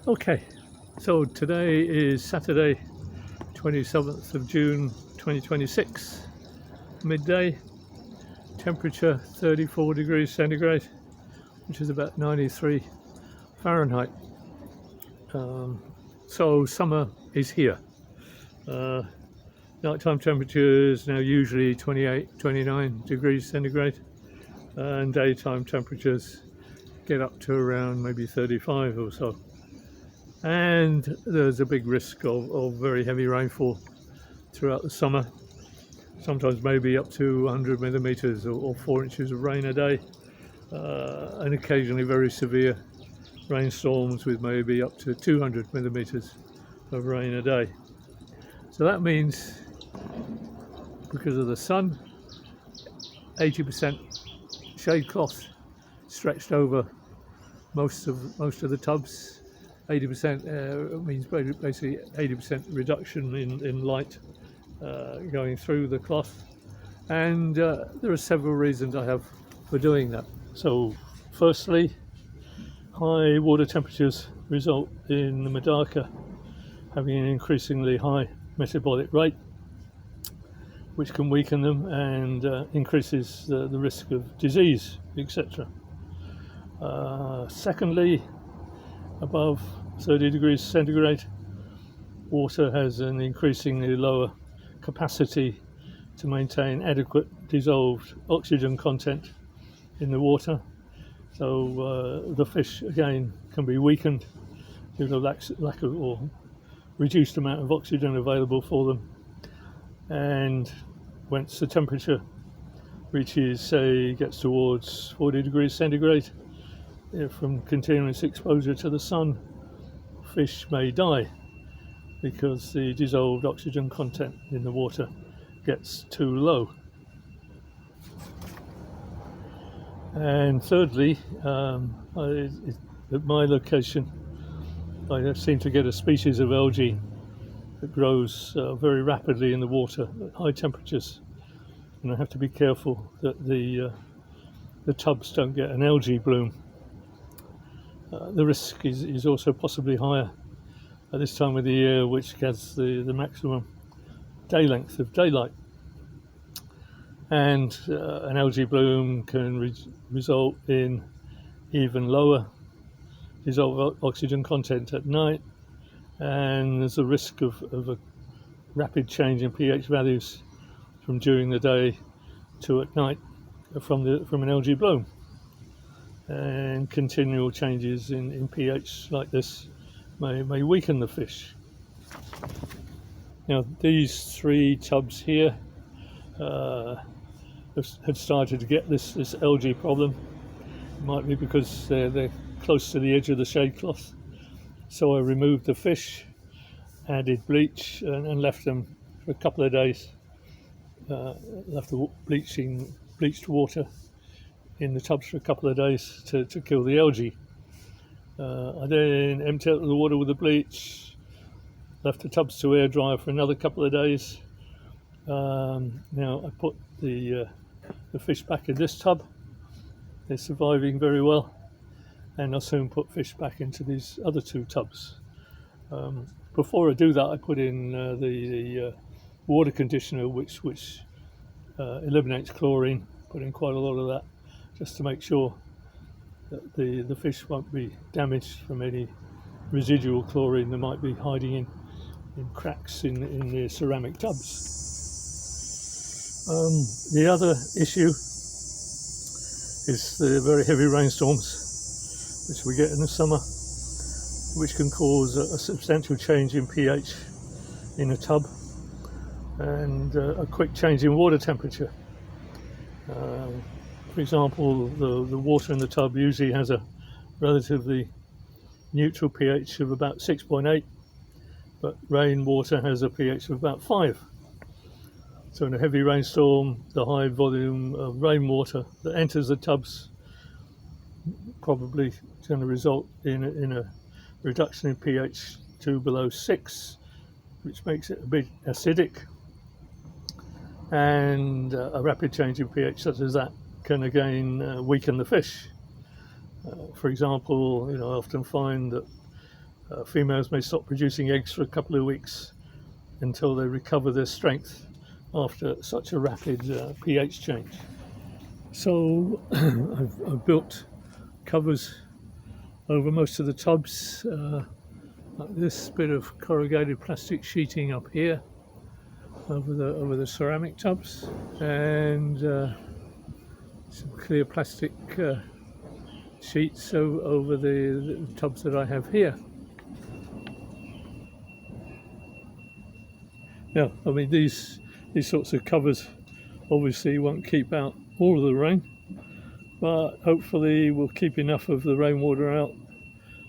Okay, so today is Saturday, 27th of June 2026, midday, temperature 34 degrees centigrade, which is about 93 Fahrenheit. So summer is here. Uh, Nighttime temperatures now usually 28, 29 degrees centigrade, and daytime temperatures get up to around maybe 35 or so. And there's a big risk of very heavy rainfall throughout the summer, sometimes maybe up to 100 millimeters or 4 inches of rain a day, and occasionally very severe rainstorms with maybe up to 200 millimeters of rain a day. So that means, because of the sun, 80% shade cloth stretched over most of the tubs. 80% means basically 80% reduction in light going through the cloth, and there are several reasons I have for doing that. So firstly, high water temperatures result in the MEDAKA having an increasingly high metabolic rate, which can weaken them and increases the risk of disease, etc. Secondly, above 30 degrees centigrade, water has an increasingly lower capacity to maintain adequate dissolved oxygen content in the water. So the fish again can be weakened due to lack of or reduced amount of oxygen available for them. And once the temperature reaches, say, gets towards 40 degrees centigrade, from continuous exposure to the sun, fish may die because the dissolved oxygen content in the water gets too low. And thirdly, at my location, I seem to get a species of algae that grows very rapidly in the water at high temperatures, and I have to be careful that the tubs don't get an algae bloom. The risk is also possibly higher at this time of the year, which gets the maximum day length of daylight. And an algae bloom can result in even lower dissolved oxygen content at night, and there's a risk of a rapid change in pH values from during the day to at night from an algae bloom. And continual changes in pH like this may weaken the fish. Now, these three tubs here have started to get this algae problem. It might be because they're close to the edge of the shade cloth. So I removed the fish, added bleach, and left them for a couple of days. Left the bleached water in the tubs for a couple of days to kill the algae. I then emptied out the water with the bleach, left the tubs to air dry for another couple of days. Now I put the fish back in this tub. They're surviving very well, and I'll soon put fish back into these other two tubs. Before I do that, I put in the water conditioner, which eliminates chlorine. Put in quite a lot of that, just to make sure that the fish won't be damaged from any residual chlorine that might be hiding in cracks in the ceramic tubs. The other issue is the very heavy rainstorms which we get in the summer, which can cause a substantial change in pH in a tub and a quick change in water temperature. For example, the water in the tub usually has a relatively neutral pH of about 6.8, but rainwater has a pH of about 5. So in a heavy rainstorm, the high volume of rainwater that enters the tubs probably going to result in a reduction in pH to below 6, which makes it a bit acidic, and a rapid change in pH such as that can again weaken the fish. For example, I often find that Females may stop producing eggs for a couple of weeks until they recover their strength after such a rapid pH change. So I've built covers over most of the tubs, like this bit of corrugated plastic sheeting up here over the ceramic tubs, and some clear plastic sheets over the tubs that I have here. Now, I mean, these sorts of covers obviously won't keep out all of the rain, but hopefully will keep enough of the rainwater out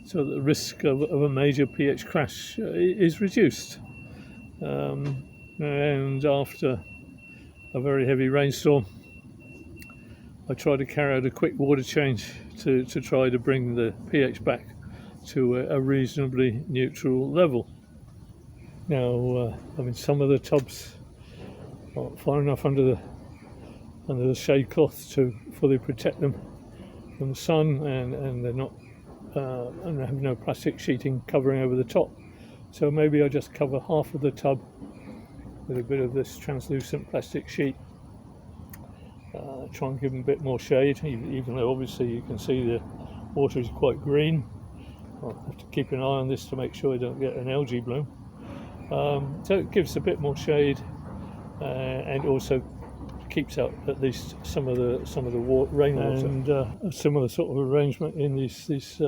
so that the risk of a major pH crash is reduced. And after a very heavy rainstorm, I try to carry out a quick water change to try to bring the pH back to a reasonably neutral level. Now, I mean, some of the tubs are far enough under the shade cloth to fully protect them from the sun, and they're not and they have no plastic sheeting covering over the top. So maybe I just cover half of the tub with a bit of this translucent plastic sheet. Try and give them a bit more shade, even though obviously you can see the water is quite green. I'll have to keep an eye on this to make sure I don't get an algae bloom. So it gives a bit more shade, and also keeps out at least some of the rainwater. And a similar sort of arrangement in these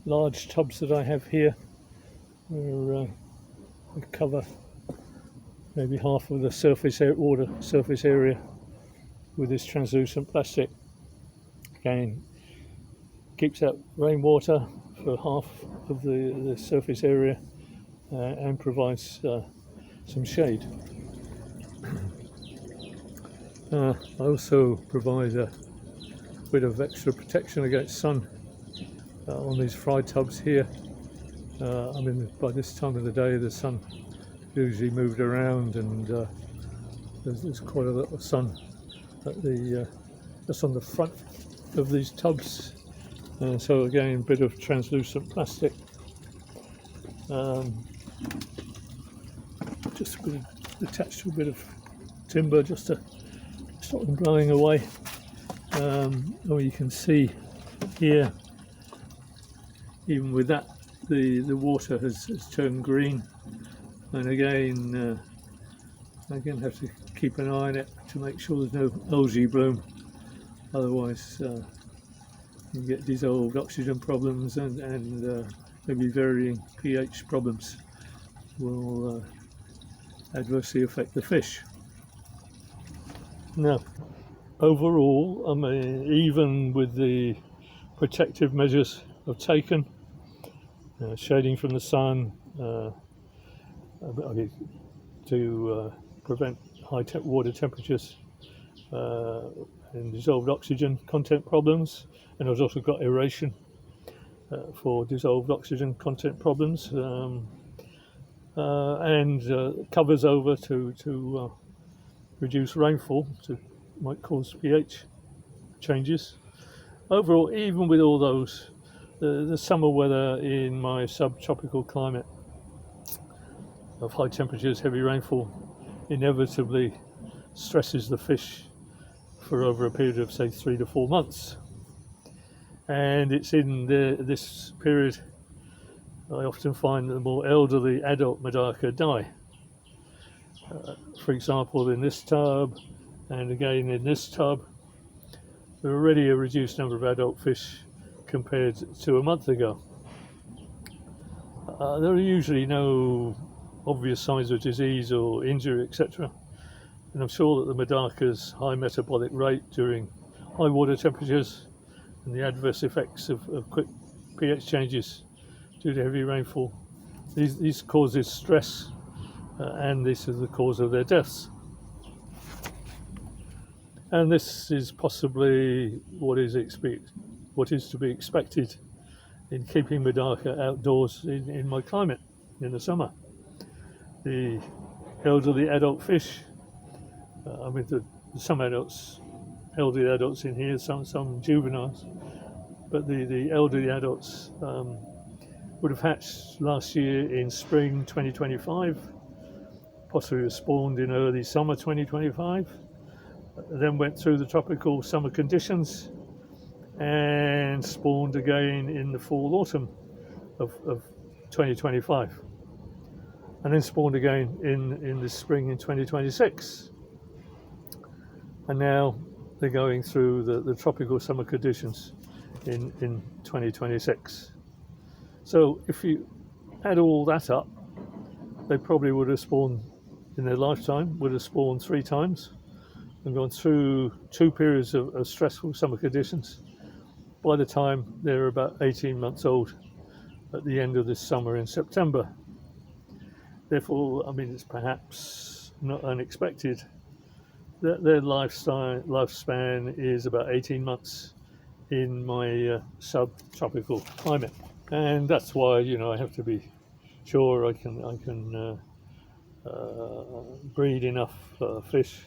large tubs that I have here, where we cover maybe half of the surface area with this translucent plastic. Again, keeps out rainwater for half of the surface area, and provides some shade. I also provide a bit of extra protection against sun on these fry tubs here. I mean, by this time of the day the sun usually moved around, and there's quite a lot of sun at just on the front of these tubs. So again, a bit of translucent plastic. Just attached to a bit of timber just to stop them blowing away. You can see here, even with that, the water has turned green, and again have to keep an eye on it to make sure there's no algae bloom. Otherwise you get dissolved oxygen problems, and maybe varying pH problems will adversely affect the fish. Now, overall, I mean, even with the protective measures I've taken, shading from the sun, to prevent high water temperatures and dissolved oxygen content problems, and I've also got aeration for dissolved oxygen content problems, and covers over to reduce rainfall, might cause pH changes. Overall, even with all those, the summer weather in my subtropical climate of high temperatures, heavy rainfall, inevitably stresses the fish for over a period of, say, 3 to 4 months. And it's in this period I often find that the more elderly adult MEDAKA die. For example, in this tub, and again in this tub, there are already a reduced number of adult fish compared to a month ago. There are usually no obvious signs of disease or injury, etc. And I'm sure that the MEDAKA's high metabolic rate during high water temperatures and the adverse effects of quick pH changes due to heavy rainfall, these causes stress, and this is the cause of their deaths. And this is possibly what is to be expected in keeping MEDAKA outdoors in my climate in the summer. The elderly adult fish, some elderly adults in here, some juveniles, but the elderly adults would have hatched last year in spring 2025, possibly spawned in early summer 2025, then went through the tropical summer conditions and spawned again in the fall autumn of 2025, and then spawned again in the spring in 2026. And now they're going through the tropical summer conditions in 2026. So if you add all that up, they probably would have spawned in their lifetime, would have spawned 3 times and gone through 2 periods of stressful summer conditions by the time they're about 18 months old at the end of this summer in September. Therefore, I mean, it's perhaps not unexpected that their lifespan is about 18 months in my subtropical climate. And that's why, you know, I have to be sure I can breed enough fish,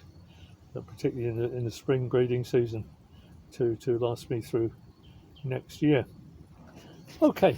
particularly in the spring breeding season, to last me through next year. Okay,